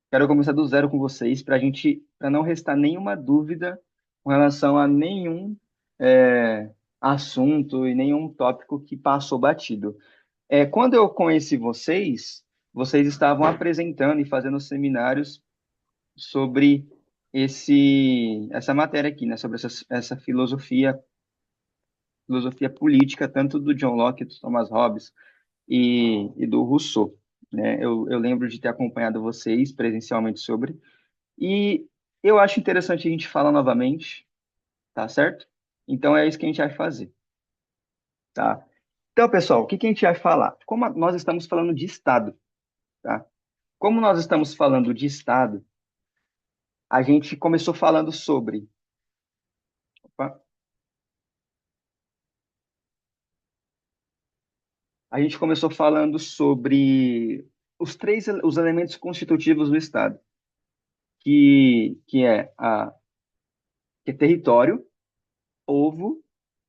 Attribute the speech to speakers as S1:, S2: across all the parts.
S1: Quero começar do zero com vocês para não restar nenhuma dúvida com relação a nenhum assunto e nenhum tópico que passou batido. Quando eu conheci vocês, vocês estavam apresentando e fazendo seminários sobre essa matéria aqui, né? Sobre essa filosofia política, tanto do John Locke, do Thomas Hobbes e do Rousseau, né? Eu lembro de ter acompanhado vocês presencialmente sobre, e eu acho interessante a gente falar novamente, tá certo? Então é isso que a gente vai fazer, tá? Então, pessoal, o que que a gente vai falar? Nós estamos falando de Estado, tá? Como nós estamos falando de Estado, a gente começou falando sobre. Opa, a gente começou falando sobre os elementos constitutivos do Estado, que é território, povo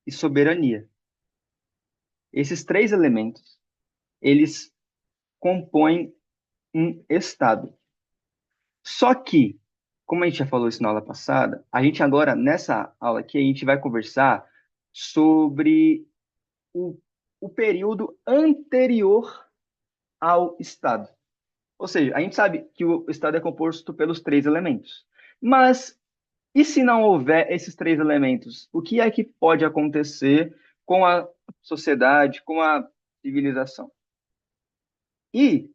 S1: e soberania. Esses três elementos, eles compõem um Estado. Só que, como a gente já falou isso na aula passada, a gente agora, nessa aula aqui, a gente vai conversar sobre o, o período anterior ao Estado. Ou seja, a gente sabe que o Estado é composto pelos três elementos. Mas, e se não houver esses três elementos? O que é que pode acontecer com a sociedade, com a civilização? E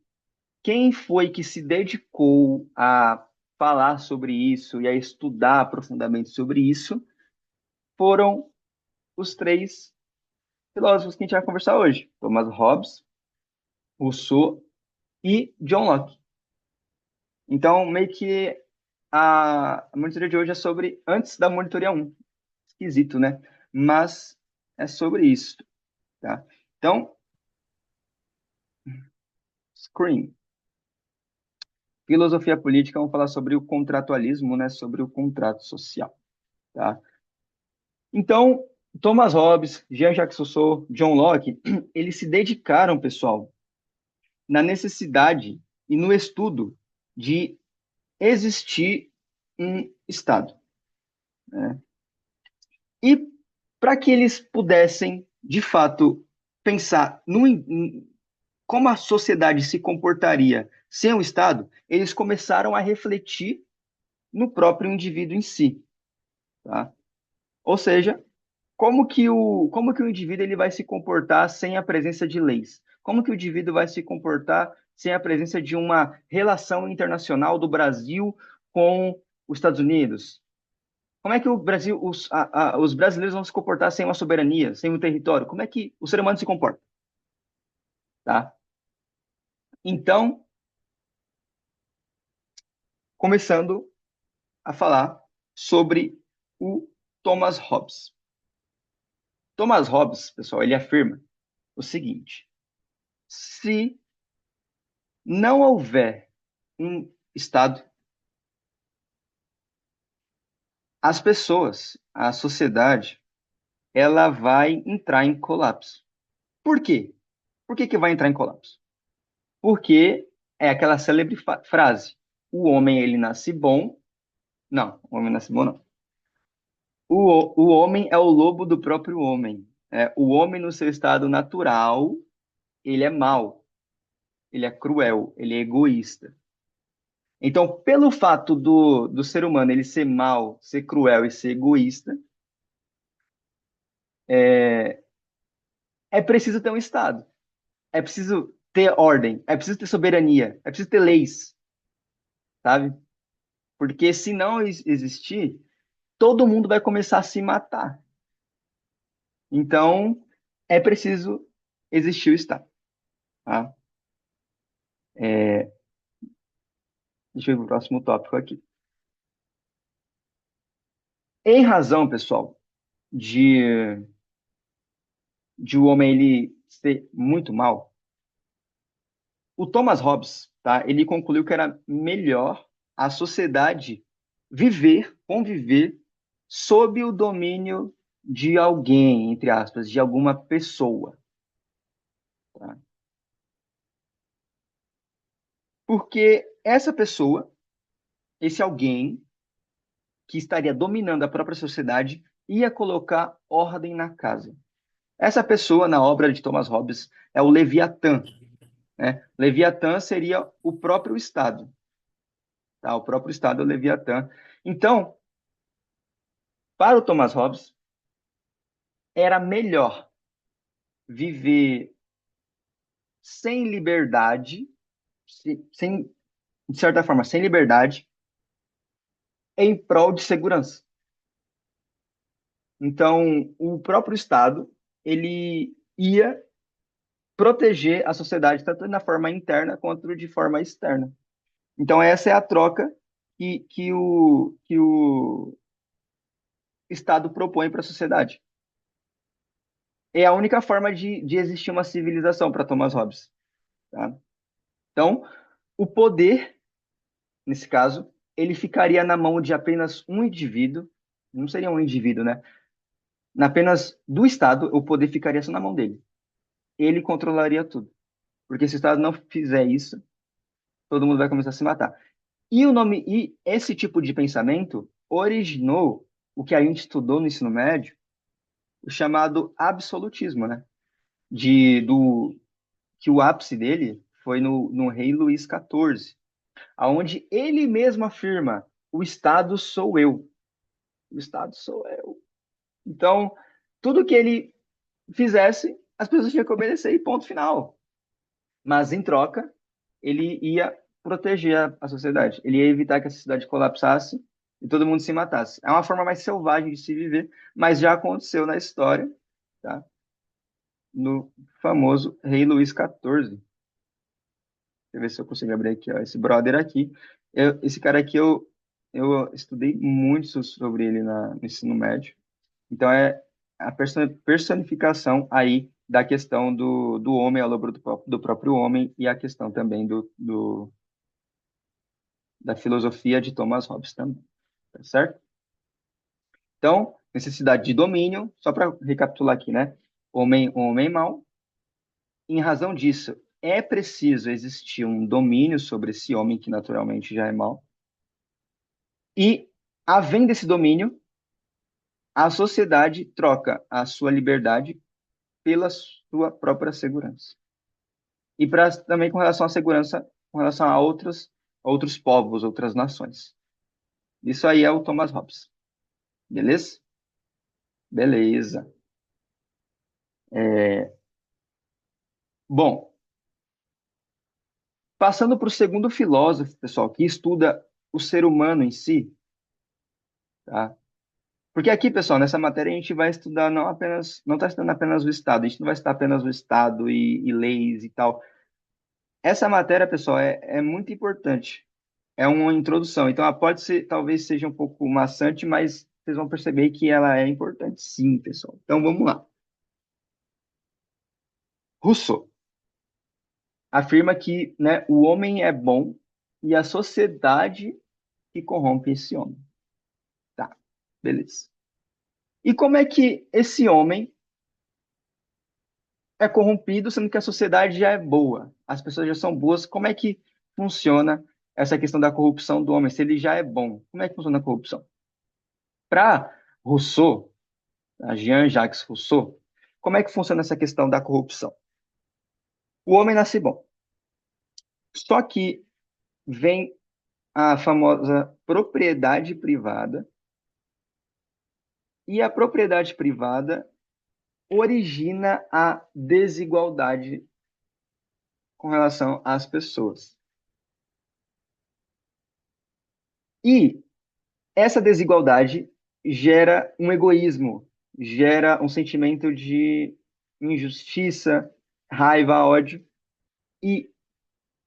S1: quem foi que se dedicou a falar sobre isso e a estudar profundamente sobre isso foram os três filósofos que a gente vai conversar hoje: Thomas Hobbes, Rousseau e John Locke. Então, meio que a monitoria de hoje é sobre antes da monitoria um. Esquisito, né? Mas é sobre isso, tá? Então, screen. Filosofia política, vamos falar sobre o contratualismo, né? Sobre o contrato social, tá? Então, Thomas Hobbes, Jean-Jacques Rousseau, John Locke, eles se dedicaram, pessoal, na necessidade e no estudo de existir um Estado, né? E para que eles pudessem, de fato, pensar como a sociedade se comportaria sem o Estado, eles começaram a refletir no próprio indivíduo em si, tá? Ou seja, como que o indivíduo ele vai se comportar sem a presença de leis? Como que o indivíduo vai se comportar sem a presença de uma relação internacional do Brasil com os Estados Unidos? Como é que os brasileiros vão se comportar sem uma soberania, sem um território? Como é que o ser humano se comporta, tá? Então, começando a falar sobre o Thomas Hobbes. Thomas Hobbes, pessoal, ele afirma o seguinte: se não houver um Estado, as pessoas, a sociedade, ela vai entrar em colapso. Por quê? Por que que vai entrar em colapso? Porque é aquela célebre frase: o homem ele nasce bom. Não, o homem nasce bom não. O homem é o lobo do próprio homem. O homem no seu estado natural, ele é mau, ele é cruel, ele é egoísta. Então, pelo fato do ser humano ele ser mau, ser cruel e ser egoísta, é preciso ter um Estado. É preciso ter ordem, é preciso ter soberania, é preciso ter leis, sabe? Porque se não existir, todo mundo vai começar a se matar. Então, é preciso existir o Estado, tá? Deixa eu ir para o próximo tópico aqui. Em razão, pessoal, de, de o homem ele ser muito mal, o Thomas Hobbes, tá? Ele concluiu que era melhor a sociedade conviver sob o domínio de alguém, entre aspas, de alguma pessoa, tá? Porque essa pessoa esse alguém que estaria dominando a própria sociedade ia colocar ordem na casa. Essa pessoa, na obra de Thomas Hobbes, é o Leviatã, né? Leviatã seria o próprio Estado, tá? O próprio Estado é o Leviatã. Então, para o Thomas Hobbes, era melhor viver sem liberdade, sem, de certa forma, sem liberdade, em prol de segurança. Então, o próprio Estado, ele ia proteger a sociedade, tanto na forma interna quanto de forma externa. Então, essa é a troca que o Estado propõe para a sociedade. É a única forma de existir uma civilização para Thomas Hobbes. Tá? Então, o poder, nesse caso, ele ficaria na mão de apenas um indivíduo, não seria um indivíduo, né? Na apenas do Estado, o poder ficaria só na mão dele. Ele controlaria tudo. Porque se o Estado não fizer isso, todo mundo vai começar a se matar. E esse tipo de pensamento originou o que a gente estudou no ensino médio, o chamado absolutismo, né? Que o ápice dele foi no rei Luís XIV, aonde ele mesmo afirma: o Estado sou eu. O Estado sou eu. Então, tudo que ele fizesse, as pessoas tinham que obedecer e ponto final. Mas, em troca, ele ia proteger a sociedade. Ele ia evitar que a sociedade colapsasse e todo mundo se matasse. É uma forma mais selvagem de se viver, mas já aconteceu na história, tá? No famoso rei Luís XIV. Deixa eu ver se eu consigo abrir aqui, ó. Esse brother aqui. Esse cara aqui, eu estudei muito sobre ele no ensino médio. Então, é a personificação aí da questão do homem, a lobo do próprio homem, e a questão também da filosofia de Thomas Hobbes também, tá certo? Então, necessidade de domínio, só para recapitular aqui, né? Homem mau. Em razão disso, é preciso existir um domínio sobre esse homem que naturalmente já é mau. E, havendo esse domínio, a sociedade troca a sua liberdade pela sua própria segurança. E também com relação à segurança, com relação a outros povos, outras nações. Isso aí é o Thomas Hobbes. Beleza? Beleza. Bom, passando para o segundo filósofo, pessoal, que estuda o ser humano em si, tá? Porque aqui, pessoal, nessa matéria a gente vai estudar não está estudando apenas o Estado, a gente não vai estudar apenas o Estado e leis e tal. Essa matéria, pessoal, é muito importante. É uma introdução. Então, ela pode ser, talvez seja um pouco maçante, mas vocês vão perceber que ela é importante, sim, pessoal. Então, vamos lá. Rousseau afirma que, né, o homem é bom e a sociedade que corrompe esse homem. Tá, beleza. E como é que esse homem é corrompido, sendo que a sociedade já é boa? As pessoas já são boas. Como é que funciona essa questão da corrupção do homem? Se ele já é bom, como é que funciona a corrupção? Para Rousseau, a Jean-Jacques Rousseau, como é que funciona essa questão da corrupção? O homem nasce bom. Só que vem a famosa propriedade privada, e a propriedade privada origina a desigualdade com relação às pessoas. E essa desigualdade gera um egoísmo, gera um sentimento de injustiça, raiva, ódio, e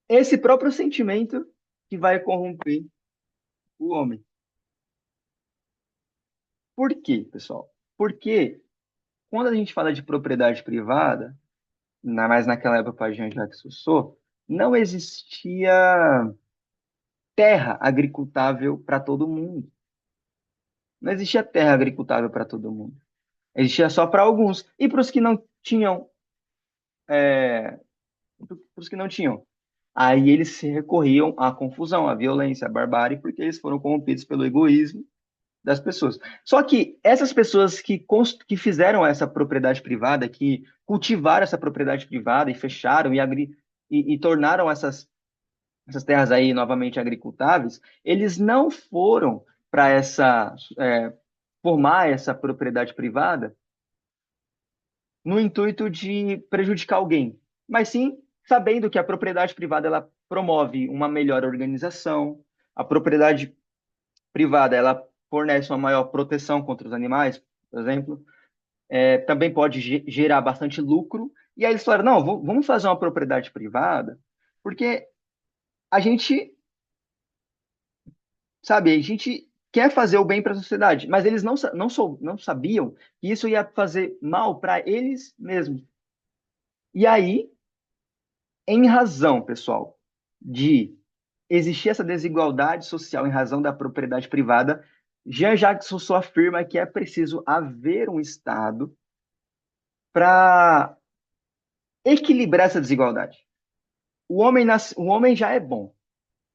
S1: esse próprio sentimento que vai corromper o homem. Por quê, pessoal? Porque quando a gente fala de propriedade privada, ainda mais naquela época para Jean-Jacques Rousseau, não existia terra agricultável para todo mundo. Não existia terra agricultável para todo mundo. Existia só para alguns. E para os que não tinham, para os que não tinham Aí eles se recorriam à confusão, à violência, à barbárie, porque eles foram corrompidos pelo egoísmo das pessoas. Só que essas pessoas que fizeram essa propriedade privada, que cultivaram essa propriedade privada e fecharam e tornaram essas terras aí novamente agricultáveis, eles não foram para formar essa propriedade privada no intuito de prejudicar alguém, mas sim sabendo que a propriedade privada ela promove uma melhor organização, a propriedade privada ela fornece uma maior proteção contra os animais, por exemplo, também pode gerar bastante lucro. E aí eles falaram, não, vamos fazer uma propriedade privada, porque a gente, sabe, a gente quer fazer o bem para a sociedade, mas eles não sabiam que isso ia fazer mal para eles mesmos. E aí, em razão, pessoal, de existir essa desigualdade social em razão da propriedade privada, Jean-Jacques Rousseau afirma que é preciso haver um Estado para equilibrar essa desigualdade. O homem já é bom,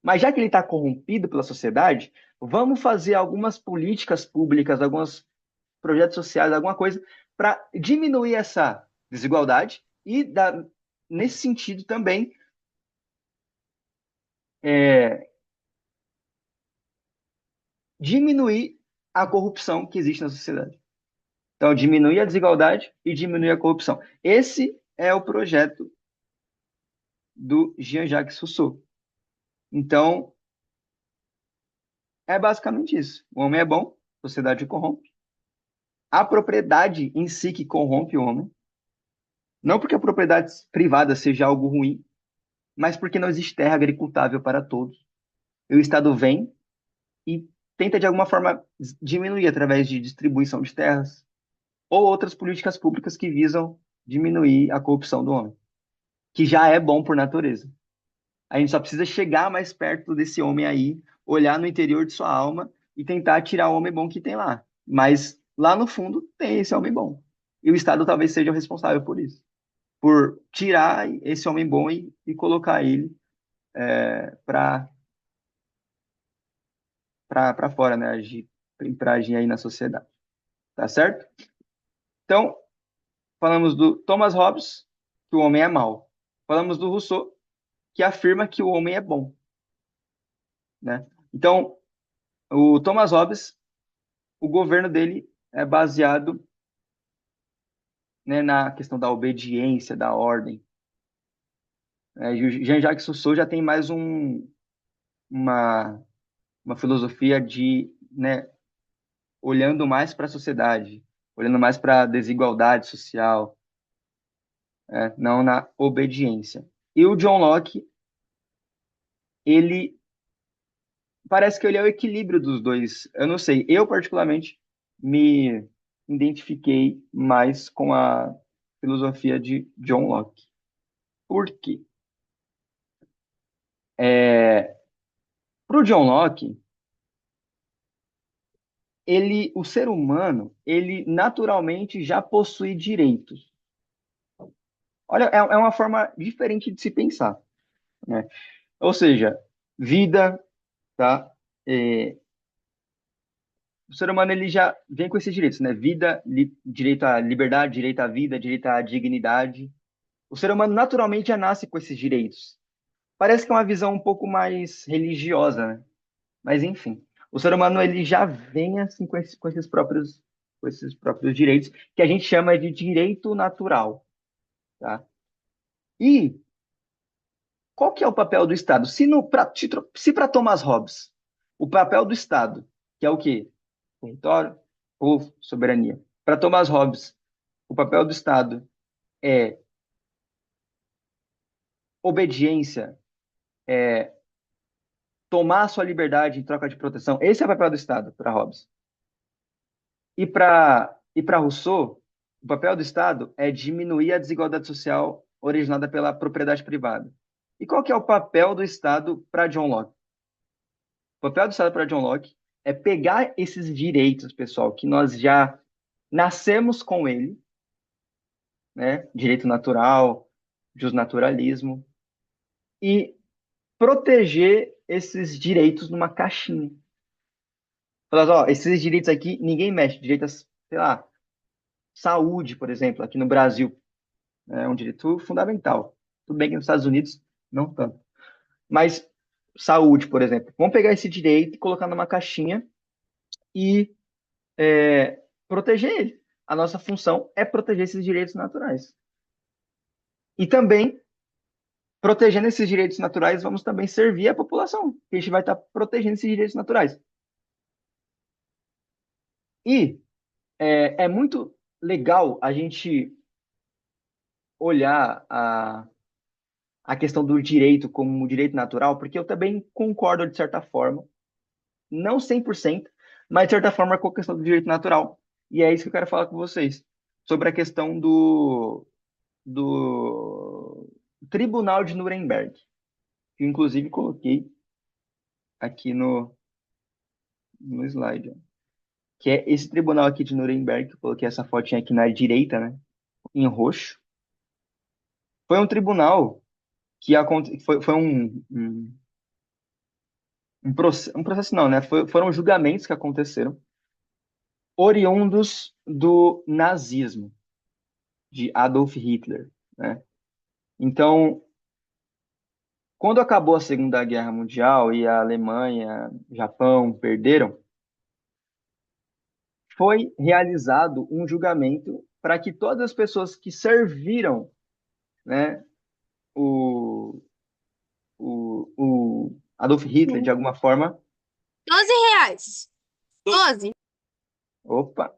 S1: mas já que ele está corrompido pela sociedade, vamos fazer algumas políticas públicas, alguns projetos sociais, alguma coisa para diminuir essa desigualdade e, nesse sentido, também é, diminuir a corrupção que existe na sociedade. Então, diminuir a desigualdade e diminuir a corrupção. Esse é o projeto do Jean-Jacques Rousseau. Então, é basicamente isso. O homem é bom, a sociedade o corrompe. A propriedade em si que corrompe o homem. Não porque a propriedade privada seja algo ruim, mas porque não existe terra agricultável para todos. E o Estado vem e tenta, de alguma forma, diminuir através de distribuição de terras ou outras políticas públicas que visam diminuir a corrupção do homem, que já é bom por natureza. A gente só precisa chegar mais perto desse homem aí, olhar no interior de sua alma e tentar tirar o homem bom que tem lá. Mas lá no fundo tem esse homem bom. E o Estado talvez seja o responsável por isso, por tirar esse homem bom e colocar ele para fora, né? Para agir aí na sociedade. Tá certo? Então, falamos do Thomas Hobbes, que o homem é mau. Falamos do Rousseau, que afirma que o homem é bom, né? Então, o Thomas Hobbes, o governo dele é baseado, né, na questão da obediência, da ordem. E o Jean-Jacques Rousseau já tem mais uma, uma filosofia de, né, olhando mais para a sociedade, olhando mais para a desigualdade social, não na obediência. E o John Locke, ele parece que ele é o equilíbrio dos dois. Eu não sei, eu particularmente me identifiquei mais com a filosofia de John Locke. Por quê? Para o John Locke, o ser humano, ele naturalmente já possui direitos. Olha, é uma forma diferente de se pensar, né? Ou seja, vida, tá? É, o ser humano ele já vem com esses direitos, né? Vida, direito à liberdade, direito à vida, direito à dignidade. O ser humano naturalmente já nasce com esses direitos. Parece que é uma visão um pouco mais religiosa, né? Mas enfim, o ser humano ele já vem assim com esses próprios direitos que a gente chama de direito natural, tá? E qual que é o papel do Estado? Se para Thomas Hobbes, o papel do Estado, que é o quê? Território, povo, soberania. Para Thomas Hobbes, o papel do Estado é obediência, tomar a sua liberdade em troca de proteção. Esse é o papel do Estado para Hobbes. E para Rousseau, o papel do Estado é diminuir a desigualdade social originada pela propriedade privada. E qual que é o papel do Estado para John Locke? O papel do Estado para John Locke é pegar esses direitos, pessoal, que nós já nascemos com ele, né? Direito natural, justnaturalismo, e proteger esses direitos numa caixinha. Falar, ó, esses direitos aqui ninguém mexe. Direitos, sei lá, saúde, por exemplo, aqui no Brasil, é um direito fundamental. Tudo bem que nos Estados Unidos não tanto. Mas saúde, por exemplo. Vamos pegar esse direito e colocar numa caixinha e proteger ele. A nossa função é proteger esses direitos naturais. E também, protegendo esses direitos naturais, vamos também servir a população. A gente vai estar protegendo esses direitos naturais. E é muito legal a gente olhar a questão do direito como um direito natural, porque eu também concordo de certa forma, não 100%, mas de certa forma com a questão do direito natural. E é isso que eu quero falar com vocês, sobre a questão do Tribunal de Nuremberg, que eu, inclusive coloquei aqui no slide, ó, que é esse tribunal aqui de Nuremberg, que eu coloquei essa fotinha aqui na direita, né, em roxo. Foi um tribunal que foi um processo não, né? Foram julgamentos que aconteceram oriundos do nazismo, de Adolf Hitler, né? Então, quando acabou a Segunda Guerra Mundial e a Alemanha, Japão perderam, foi realizado um julgamento para que todas as pessoas que serviram, né, o, o Adolf Hitler de alguma forma,
S2: R$ 12. 12.
S1: opa,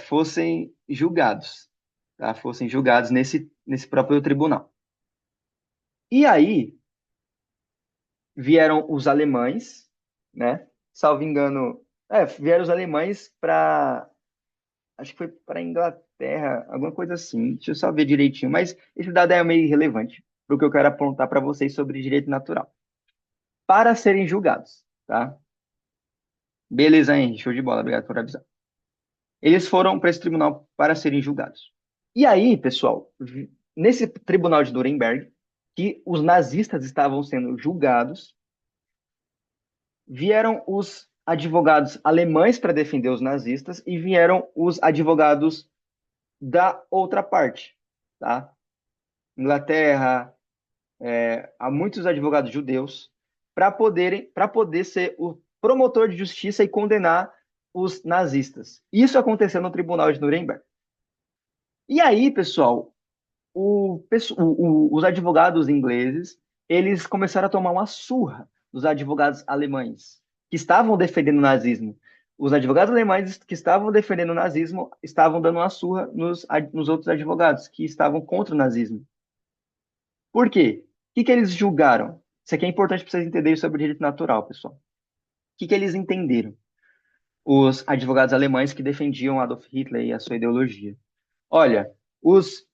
S1: fossem julgados, tá? Fossem julgados nesse próprio tribunal. E aí vieram os alemães, né? Salvo engano, vieram os alemães para, acho que foi para Inglaterra, alguma coisa assim. Deixa eu só ver direitinho, mas esse dado é meio irrelevante para o que eu quero apontar para vocês sobre direito natural. Para serem julgados, tá? Beleza, Henry, show de bola, obrigado por avisar. Eles foram para esse tribunal para serem julgados. E aí, pessoal, nesse tribunal de Nuremberg, que os nazistas estavam sendo julgados, vieram os advogados alemães para defender os nazistas e vieram os advogados da outra parte, tá? Inglaterra, há muitos advogados judeus para poder ser o promotor de justiça e condenar os nazistas. Isso aconteceu no Tribunal de Nuremberg. E aí, pessoal, os advogados ingleses, eles começaram a tomar uma surra dos advogados alemães que estavam defendendo o nazismo. Os advogados alemães que estavam defendendo o nazismo estavam dando uma surra nos outros advogados que estavam contra o nazismo. Por quê? O que eles julgaram? Isso aqui é importante para vocês entenderem sobre o direito natural, pessoal. O que eles entenderam? Os advogados alemães que defendiam Adolf Hitler e a sua ideologia. Olha, os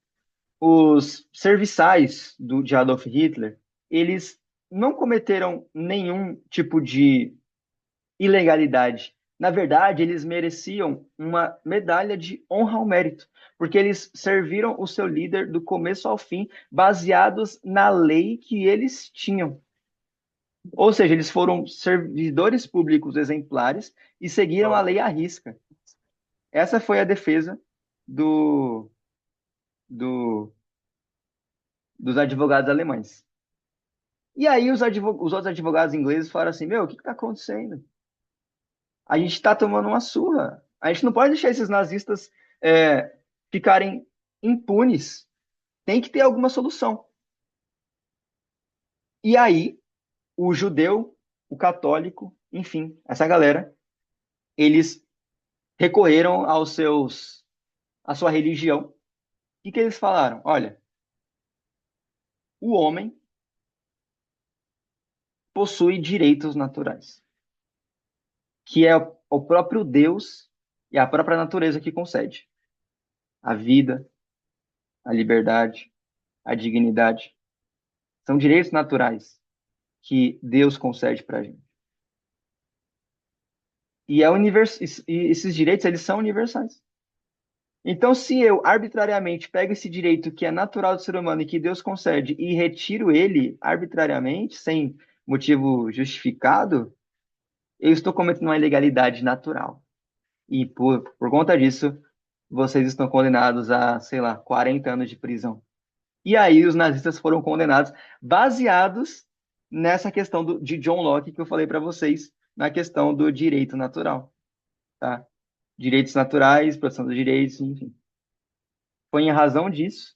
S1: serviçais de Adolf Hitler, eles não cometeram nenhum tipo de ilegalidade. Na verdade, eles mereciam uma medalha de honra ao mérito, porque eles serviram o seu líder do começo ao fim, baseados na lei que eles tinham. Ou seja, eles foram servidores públicos exemplares e seguiram a lei à risca. Essa foi a defesa do, do, dos advogados alemães. E aí os outros advogados ingleses falaram assim, meu, o que está acontecendo? A gente está tomando uma surra. A gente não pode deixar esses nazistas ficarem impunes. Tem que ter alguma solução. E aí, o judeu, o católico, enfim, essa galera, eles recorreram à sua religião. O que eles falaram? Olha, o homem possui direitos naturais, que é o próprio Deus e a própria natureza que concede a vida, a liberdade, a dignidade. São direitos naturais que Deus concede para a gente. E esses direitos, eles são universais. Então, se eu arbitrariamente pego esse direito que é natural do ser humano e que Deus concede e retiro ele arbitrariamente, sem motivo justificado, eu estou cometendo uma ilegalidade natural. E por conta disso, vocês estão condenados a, sei lá, 40 anos de prisão. E aí os nazistas foram condenados baseados nessa questão de John Locke que eu falei para vocês, na questão do direito natural, tá? Direitos naturais, proteção dos direitos, enfim. Foi em razão disso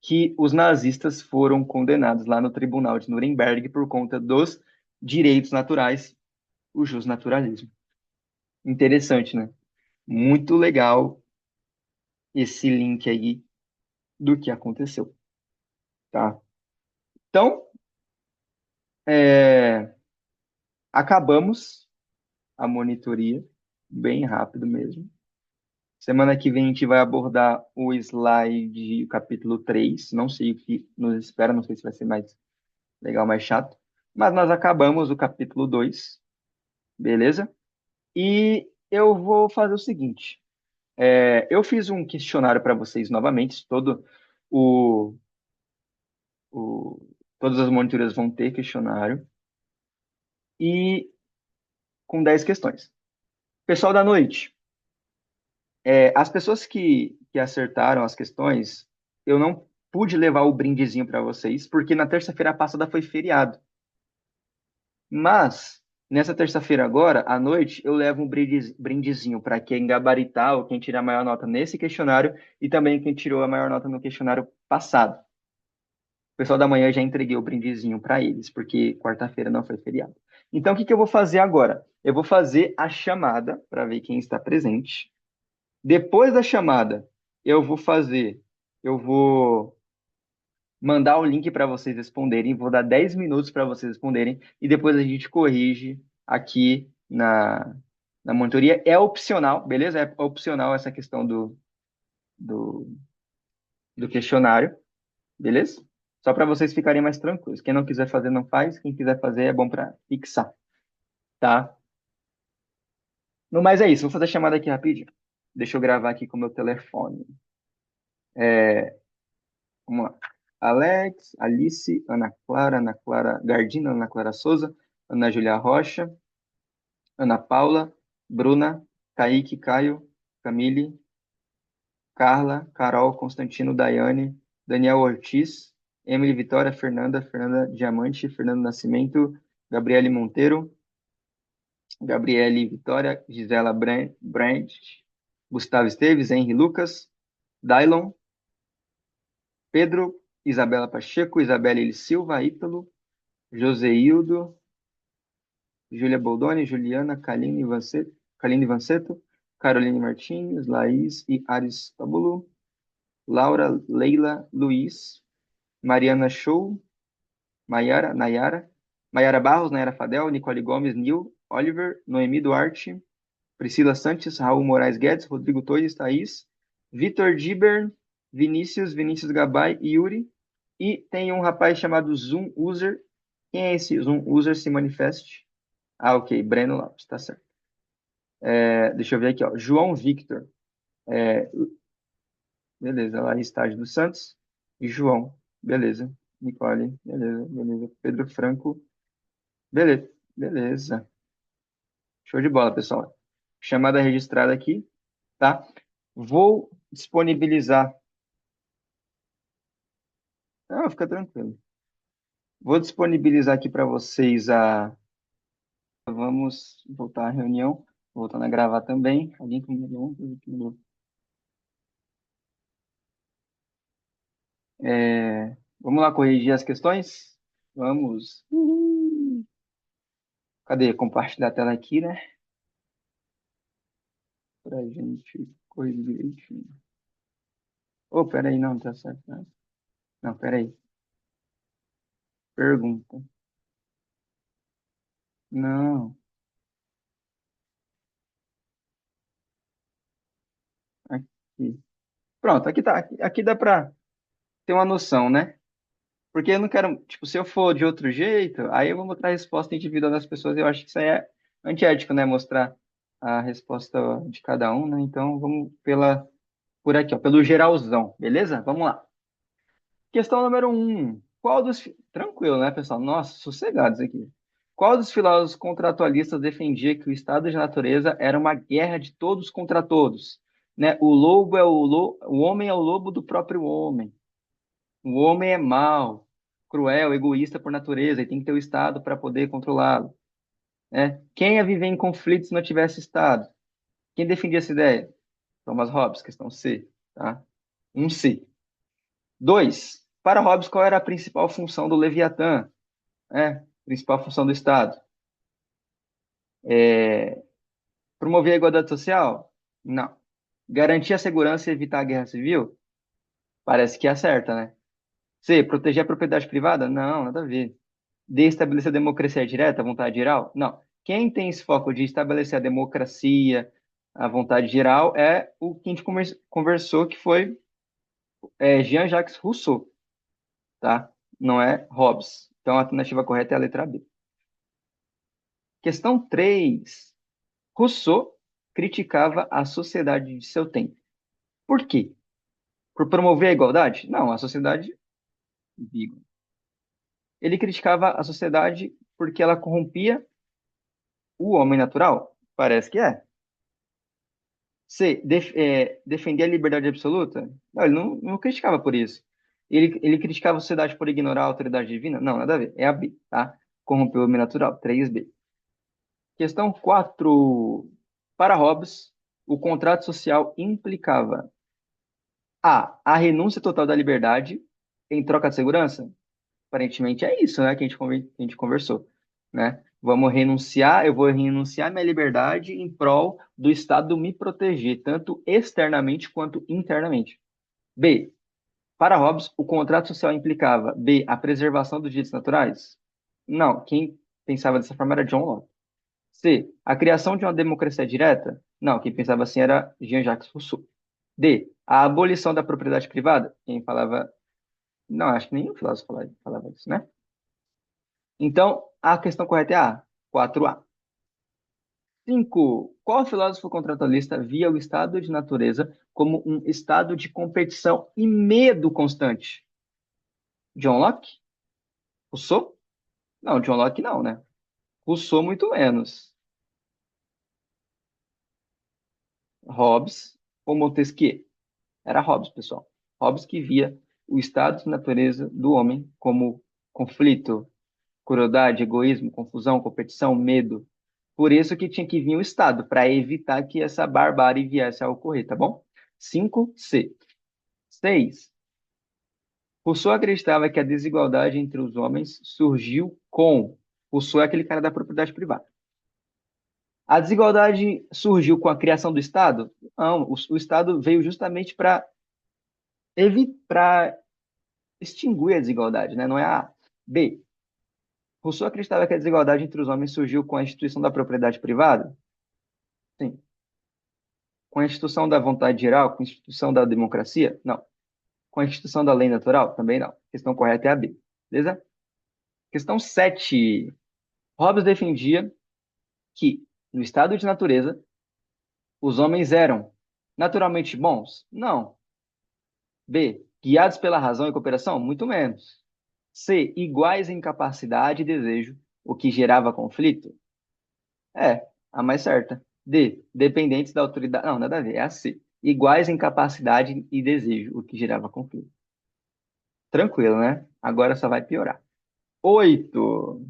S1: que os nazistas foram condenados lá no Tribunal de Nuremberg por conta dos direitos naturais, o justnaturalismo. Interessante, né? Muito legal esse link aí do que aconteceu, tá? Então, acabamos a monitoria, bem rápido mesmo. Semana que vem a gente vai abordar o slide capítulo 3. Não sei o que nos espera, não sei se vai ser mais legal, mais chato. Mas nós acabamos o capítulo 2, beleza? E eu vou fazer o seguinte: eu fiz um questionário para vocês novamente, o, o, todas as monitorias vão ter questionário, e com 10 questões. Pessoal da noite, as pessoas que acertaram as questões, eu não pude levar o brindezinho para vocês, porque na terça-feira passada foi feriado. Mas, nessa terça-feira agora, à noite, eu levo um brindezinho para quem gabaritar ou quem tirar a maior nota nesse questionário e também quem tirou a maior nota no questionário passado. O pessoal da manhã já entreguei o brindezinho para eles, porque quarta-feira não foi feriado. Então, o que que eu vou fazer agora? Eu vou fazer a chamada para ver quem está presente. Depois da chamada, eu vou mandar o link para vocês responderem, vou dar 10 minutos para vocês responderem e depois a gente corrige aqui na monitoria. É opcional, beleza? É opcional essa questão do, do questionário, beleza? Só para vocês ficarem mais tranquilos. Quem não quiser fazer, não faz. Quem quiser fazer, é bom para fixar, tá? No mais é isso. Vou fazer a chamada aqui rapidinho. Deixa eu gravar aqui com o meu telefone. Vamos lá. Alex, Alice, Ana Clara Gardina, Ana Clara Souza, Ana Júlia Rocha, Ana Paula, Bruna, Kaique, Caio, Camille, Carla, Carol, Constantino, Daiane, Daniel Ortiz, Emily Vitória, Fernanda Diamante, Fernando Nascimento, Gabriele Monteiro, Gabriele Vitória, Gisela Brandt, Gustavo Esteves, Henri Lucas, Dailon, Pedro, Isabela Pacheco, Isabelle Silva, Ítalo, Joseildo, Júlia Boldoni, Juliana, Kaline Vanceto, Caroline Martins, Laís e Aristóbulo, Laura, Leila, Luiz, Mariana Show, Nayara, Maiara Barros, Nayara Fadel, Nicole Gomes, Nil, Oliver, Noemi Duarte, Priscila Santos, Raul Moraes Guedes, Rodrigo Torres, Thaís, Vitor Diber, Vinícius Gabay e Yuri. E tem um rapaz chamado Zoom User. Quem é esse Zoom User? Se manifeste. Ah, ok. Breno Lopes, tá certo. Deixa eu ver aqui, ó. João Victor. É, beleza. Lá Estágio dos Santos. E João. Beleza. Nicole. Beleza, beleza. Pedro Franco. Beleza. Beleza. Show de bola, pessoal. Chamada registrada aqui, tá? Vou disponibilizar. Ah, fica tranquilo. Vou disponibilizar aqui para vocês a. Vamos voltar à reunião. Voltando a gravar também. Alguém comigo? Vamos lá corrigir as questões? Vamos. Uhul. Cadê? Compartilhar a tela aqui, né? Pra gente corrigir direitinho. Oh, peraí, não, tá certo. Né? Não, peraí. Pergunta. Não, aqui. Pronto, aqui tá. Aqui dá pra ter uma noção, né? Porque eu não quero, tipo, se eu for de outro jeito, aí eu vou mostrar a resposta individual das pessoas. Eu acho que isso aí é antiético, né? Mostrar a resposta de cada um, né? Então, vamos pela por aqui, ó, pelo geralzão, beleza? Vamos lá. Questão número um. Tranquilo, né, pessoal? Nossa, sossegados aqui. Qual dos filósofos contratualistas defendia que o estado de natureza era uma guerra de todos contra todos? Né? O homem é o lobo do próprio homem. O homem é mau, cruel, egoísta por natureza e tem que ter o estado para poder controlá-lo. Né? Quem ia viver em conflito se não tivesse estado? Quem defendia essa ideia? Thomas Hobbes, questão C, tá? Um C. Dois. Para Hobbes, qual era a principal função do Leviatã? Principal função do Estado? É, promover a igualdade social? Não. Garantir a segurança e evitar a guerra civil? Parece que acerta, né? C. Proteger a propriedade privada? Não, nada a ver. D. Estabelecer a democracia direta, a vontade geral? Não. Quem tem esse foco de estabelecer a democracia, a vontade geral, é o que a gente conversou, que foi Jean-Jacques Rousseau, tá? Não é Hobbes. Então, a alternativa correta é a letra B. Questão 3. Rousseau criticava a sociedade de seu tempo. Por quê? Por promover a igualdade? Não, a sociedade. Digo. Ele criticava a sociedade porque ela corrompia o homem natural? Parece que é. C. Defender a liberdade absoluta? Não, ele não criticava por isso. Ele criticava a sociedade por ignorar a autoridade divina? Não, nada a ver. É a B, tá? Corrompeu o homem natural. 3B. Questão 4. Para Hobbes, o contrato social implicava a renúncia total da liberdade em troca de segurança? Aparentemente é isso, né, que a gente conversou, né? Eu vou renunciar minha liberdade em prol do Estado me proteger, tanto externamente quanto internamente. B. Para Hobbes, o contrato social implicava B. A preservação dos direitos naturais? Não, quem pensava dessa forma era John Locke. C. A criação de uma democracia direta? Não, quem pensava assim era Jean-Jacques Rousseau. D. A abolição da propriedade privada? Quem falava. Não, acho que nenhum filósofo falava isso, né? Então, a questão correta é A, 4A. 5. Qual filósofo contratualista via o estado de natureza como um estado de competição e medo constante? John Locke? Rousseau? Não, John Locke não, né? Rousseau muito menos. Hobbes ou Montesquieu? Era Hobbes, pessoal. Hobbes que via o estado de natureza do homem como conflito, crueldade, egoísmo, confusão, competição, medo. Por isso que tinha que vir o Estado, para evitar que essa barbárie viesse a ocorrer, tá bom? 5C. 6. Rousseau acreditava que a desigualdade entre os homens surgiu com. Rousseau é aquele cara da propriedade privada. A desigualdade surgiu com a criação do Estado? Não, o Estado veio justamente para extinguir a desigualdade, né? Não é a B. Rousseau acreditava que a desigualdade entre os homens surgiu com a instituição da propriedade privada? Sim. Com a instituição da vontade geral? Com a instituição da democracia? Não. Com a instituição da lei natural? Também não. A questão correta é a B. Beleza? Questão 7. Hobbes defendia que, no estado de natureza, os homens eram naturalmente bons? Não. B. Guiados pela razão e cooperação? Muito menos. C. Iguais em capacidade e desejo, o que gerava conflito? A mais certa. D. Dependentes da autoridade. Não, nada a ver. É a C. Iguais em capacidade e desejo, o que gerava conflito. Tranquilo, né? Agora só vai piorar. 8.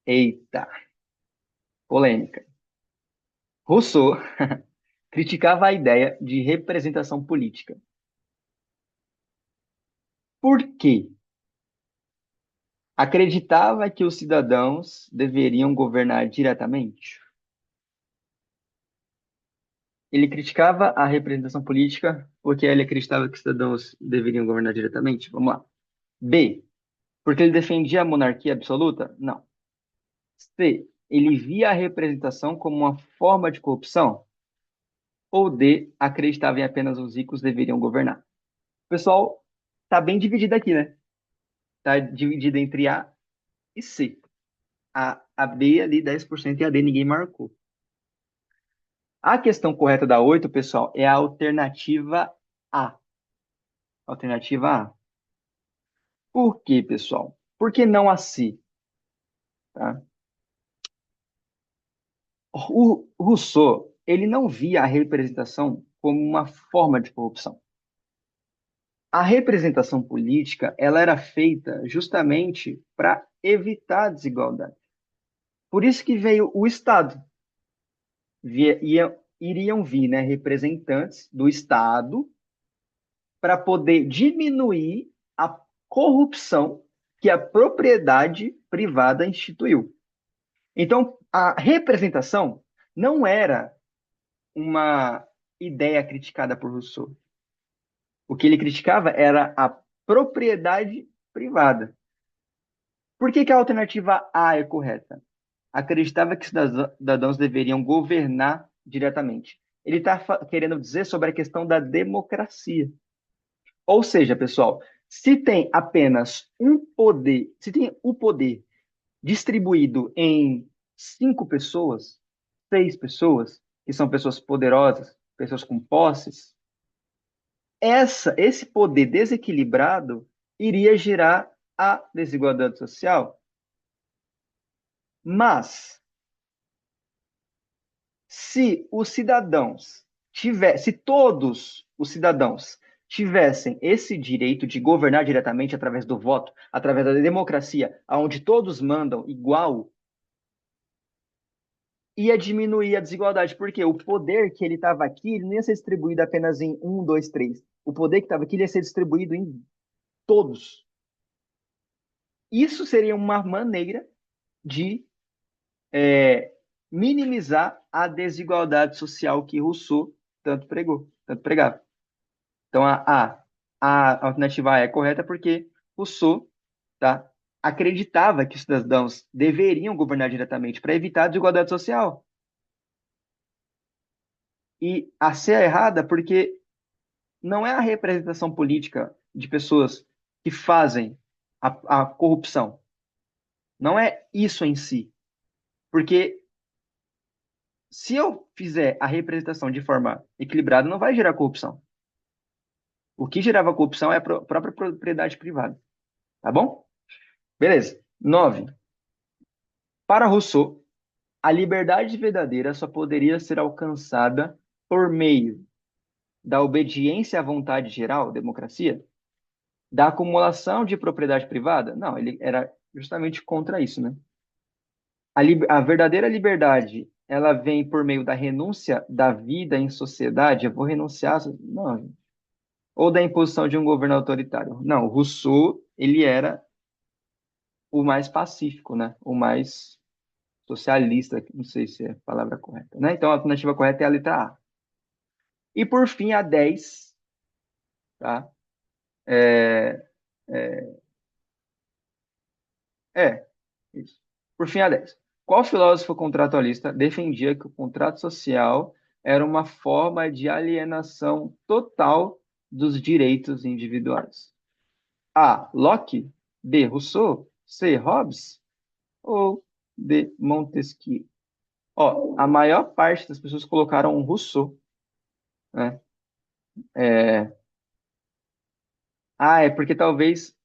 S1: Eita, polêmica. Rousseau criticava a ideia de representação política. Por quê? Acreditava que os cidadãos deveriam governar diretamente. Ele criticava a representação política porque ele acreditava que os cidadãos deveriam governar diretamente. Vamos lá. B. Porque ele defendia a monarquia absoluta? Não. C. Ele via a representação como uma forma de corrupção? Ou D. Acreditava em apenas os ricos deveriam governar? O pessoal tá bem dividido aqui, né? Tá dividido entre A e C. A B ali, 10% e a D ninguém marcou. A questão correta da 8, pessoal, é a alternativa A. Alternativa A. Por quê, pessoal? Por que não a C? Tá? O Rousseau, ele não via a representação como uma forma de corrupção. A representação política, ela era feita justamente para evitar a desigualdade. Por isso que veio o Estado. Iriam vir, né, representantes do Estado para poder diminuir a corrupção que a propriedade privada instituiu. Então, a representação não era uma ideia criticada por Rousseau. O que ele criticava era a propriedade privada. Por que que a alternativa A é correta? Acreditava que cidadãos deveriam governar diretamente. Ele está querendo dizer sobre a questão da democracia. Ou seja, pessoal, se tem apenas um poder, se tem o poder distribuído em 5 pessoas, 6 pessoas, que são pessoas poderosas, pessoas com posses, esse poder desequilibrado iria gerar a desigualdade social. Mas se todos os cidadãos tivessem esse direito de governar diretamente através do voto, através da democracia, onde todos mandam igual, ia diminuir a desigualdade, porque o poder que ele estava aqui, ele não ia ser distribuído apenas em um, dois, três. O poder que estava aqui, ele ia ser distribuído em todos. Isso seria uma maneira de minimizar a desigualdade social que Rousseau tanto pregou, tanto pregava. Então, a alternativa A é correta porque Rousseau, tá, acreditava que os cidadãos deveriam governar diretamente para evitar a desigualdade social. E a C é errada porque não é a representação política de pessoas que fazem a corrupção. Não é isso em si. Porque se eu fizer a representação de forma equilibrada, não vai gerar corrupção. O que gerava corrupção é a própria propriedade privada. Tá bom? Beleza. 9. Para Rousseau, a liberdade verdadeira só poderia ser alcançada por meio da obediência à vontade geral, democracia, da acumulação de propriedade privada. Não, ele era justamente contra isso, né? A verdadeira liberdade, ela vem por meio da renúncia da vida em sociedade. Eu vou renunciar? Não. Ou da imposição de um governo autoritário. Não, Rousseau, ele era o mais pacífico, né? O mais socialista, não sei se é a palavra correta, né? Então, a alternativa correta é a letra A. E, por fim, a 10, tá? É, é, isso. Por fim, a 10. Qual filósofo contratualista defendia que o contrato social era uma forma de alienação total dos direitos individuais? A. Locke. B. Rousseau. C. Hobbes. Ou D. Montesquieu? Ó, a maior parte das pessoas colocaram Rousseau, né? É, é porque talvez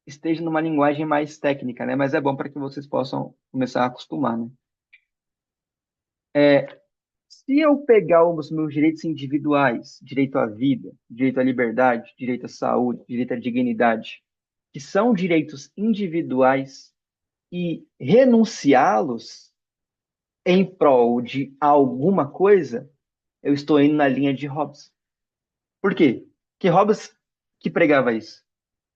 S1: esteja numa linguagem mais técnica, né? Mas é bom para que vocês possam começar a acostumar, né? É, se eu pegar os meus direitos individuais, direito à vida, direito à liberdade, direito à saúde, direito à dignidade, que são direitos individuais, e renunciá-los em prol de alguma coisa, eu estou indo na linha de Hobbes. Por quê? Que Hobbes que pregava isso,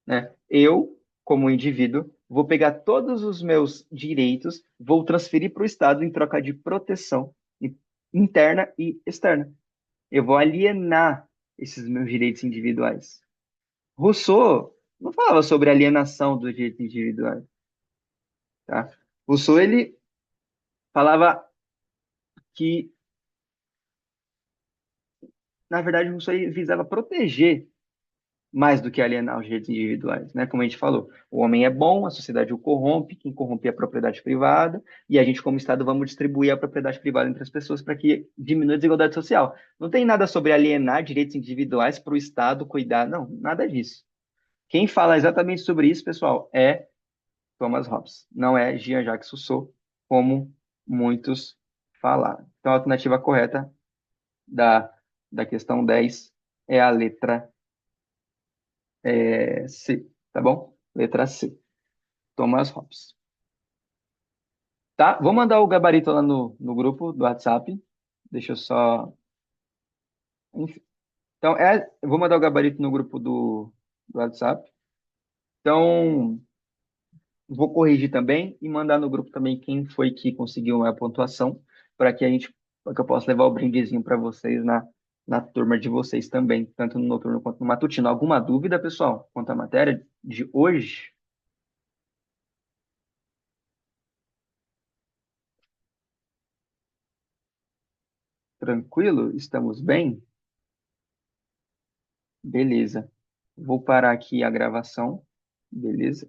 S1: né? Eu, como indivíduo, vou pegar todos os meus direitos, vou transferir para o Estado em troca de proteção interna e externa. Eu vou alienar esses meus direitos individuais. Rousseau não falava sobre alienação dos direitos individuais, tá? Rousseau, ele falava que, na verdade, Rousseau ele visava proteger, mais do que alienar os direitos individuais, né? Como a gente falou, o homem é bom, a sociedade o corrompe, quem corrompe é a propriedade privada, e a gente, como Estado, vamos distribuir a propriedade privada entre as pessoas para que diminua a desigualdade social. Não tem nada sobre alienar direitos individuais para o Estado cuidar, não, nada disso. Quem fala exatamente sobre isso, pessoal, é Thomas Hobbes, não é Jean-Jacques Rousseau, como muitos falaram. Então, a alternativa correta da, da questão 10 é a letra C, tá bom? Letra C, Thomas Hobbes. Tá? Vou mandar o gabarito lá no grupo do WhatsApp. Deixa eu só. Enfim. Então, eu vou mandar o gabarito no grupo do WhatsApp. Então, vou corrigir também e mandar no grupo também quem foi que conseguiu a pontuação, para que eu possa levar o brindezinho para vocês na turma de vocês também, tanto no noturno quanto no matutino. Alguma dúvida, pessoal, quanto à matéria de hoje? Tranquilo? Estamos bem? Beleza. Vou parar aqui a gravação. Beleza?